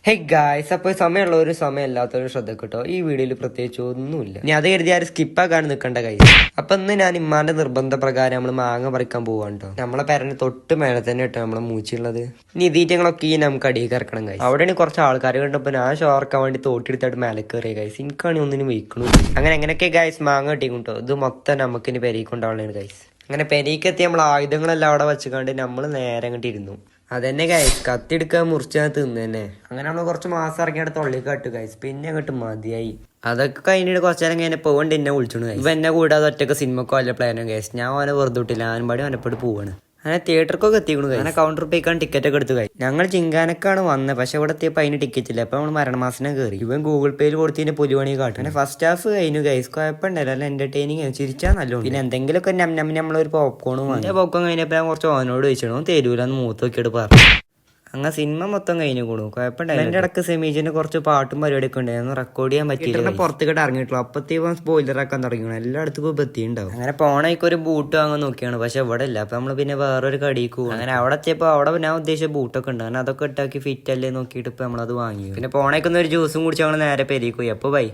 Hey guys, അപ്പോൾ സമയമുള്ളവരും സമയമില്ലാത്തവരും ശ്രദ്ധ കിട്ടോ. ഈ വീഡിയോയിൽ പ്രത്യേകിച്ച് ഒന്നുമില്ല. ഇനി അത് കരുതി ആരും സ്കിപ്പാക്കാൻ നിൽക്കേണ്ട ഗൈസ്. അപ്പൊ ഇന്ന് ഞാൻ ഇമ്മാന്റെ നിർബന്ധ പ്രകാരം നമ്മൾ മാങ്ങ പറിക്കാൻ പോവാണ് കേട്ടോ. നമ്മളെ പേരന് തൊട്ട് മേലെ തന്നെ കേട്ടോ നമ്മളെ മൂച്ചുള്ളത്. ഇനി ഇതീറ്റങ്ങളൊക്കെ ഈ നമുക്ക് അടിയിൽ ഇറക്കണം ഗൈസ്. അവിടെയാണ് കുറച്ച് ആൾക്കാർ കണ്ടപ്പോൾ ഞാൻ ഷോർക്കാൻ വേണ്ടി തോട്ടിയെടുത്തായിട്ട് മേലെ കയറിയ ഗൈസ്. എനിക്കാണെങ്കിൽ ഒന്നിനും വയ്ക്കണു. അങ്ങനെ എങ്ങനെയൊക്കെ ഗൈസ് മാങ്ങ കിട്ടിയും കേട്ടോ. ഇത് മൊത്തം നമുക്ക് ഇനി പെരീക്കൊണ്ടാവുന്നതാണ് ഗൈസ്. അങ്ങനെ പെരീക്കെത്തി നമ്മൾ ആയുധങ്ങളെല്ലാം അവിടെ വെച്ചുകൊണ്ട് നമ്മൾ നേരെ അങ്ങോട്ട് ഇരുന്നു. അതന്നെ ഗൈസ്, കത്തിയെടുക്കാൻ മുറിച്ചാൽ തിന്നു തന്നെ. അങ്ങനെ നമ്മൾ കുറച്ച് മാസം ഇറങ്ങിയിട്ട് തൊള്ളി കട്ടു ഗൈസ്. പിന്നെ അങ്ങോട്ട് മതിയായി. അതൊക്കെ കഴിഞ്ഞിട്ട് കുറച്ചു നേരം കഴിഞ്ഞ പോകണ്ട് എന്നെ വിളിച്ചു ഗൈസ്. ഇപ്പൊ എന്നെ കൂടാതെ ഒറ്റക്ക് സിനിമക്കോ വല്ല പ്ലാനോ ഗൈസ്. ഞാൻ ഓനെ വെറുതെ വിട്ടില്ല, ആൻപാടി ഓനെപ്പോഴും പോവാണ്. അങ്ങനെ തിയേറ്ററിക്കൊക്കെ എത്തിക്കണു. അങ്ങനെ കൗണ്ടർ പോയിക്കാൻ ടിക്കറ്റ് ഒക്കെ എടുത്തു കഴിയും. ഞങ്ങൾ ചിങ്കാനക്കാണ് വന്നത്, പക്ഷെ ഇവിടെ എത്തിയപ്പോൾ അതിന് ടിക്കറ്റ് ഇല്ല. അപ്പൊ നമ്മൾ മരണമാസനം കയറി. ഇവൻ ഗൂഗിൾ പേയിൽ കൊടുത്തതിന്റെ പുലിവണി കാട്ടും. അങ്ങനെ ഫസ്റ്റ് ഹാഫ് കഴിഞ്ഞു ഗൈസ്. കുഴപ്പമുണ്ടല്ലോ, നല്ല എന്റർടൈനിങ്, ചിരിച്ചാൽ നല്ലോണം. പിന്നെ എന്തെങ്കിലുമൊക്കെ നമ്മളൊരു പോപ്കോണും വാങ്ങി. പോപ്കോൺ കഴിഞ്ഞപ്പോൾ ഞാൻ കുറച്ച് ഓനോട് ചോദിച്ചോ, തരൂലെന്ന് മൂത്ത് നോക്കിയിട്ട് പറഞ്ഞു. അങ്ങനെ സിനിമ മൊത്തം കഴിഞ്ഞു കൂടും. കുഴപ്പമുണ്ടായിരുന്നു. എന്റെ ഇടക്ക് സെമീജിന്റെ കുറച്ച് പാട്ടും പരിപാടിയൊക്കെ ഉണ്ടായിരുന്നു, റെക്കോർഡ് ചെയ്യാൻ പറ്റിയില്ല. പുറത്തേക്കിട്ട് ഇറങ്ങിയിട്ടുള്ളൂ. അപ്പത്തേക്കും സ്പോയിലർ ആക്കാൻ തുടങ്ങി. എല്ലായിടത്തും എത്തിയിട്ടുണ്ടാവും. അങ്ങനെ പോണേക്ക് ഒരു ബൂട്ട് വാങ്ങാൻ നോക്കിയാണ്, പക്ഷെ ഇവിടെ ഇല്ല. അപ്പൊ നമ്മള് പിന്നെ വേറൊരു കടിക്ക് പോകും. അങ്ങനെ അവിടെ എത്തിയപ്പോൾ അവിടെ ഞാൻ ഉദ്ദേശിച്ച ബൂട്ടൊക്കെ ഉണ്ട്. അങ്ങനെ അതൊക്കെ ഇട്ടാക്കി ഫിറ്റ് അല്ലേ നോക്കിയിട്ട് ഇപ്പൊ നമ്മളത് വാങ്ങി. പിന്നെ പോണേക്കൊന്ന് ഒരു ജ്യൂസും കുടിച്ച് ഞങ്ങൾ നേരെ പെരീക്ക് പോയി. അപ്പൊ ബൈ.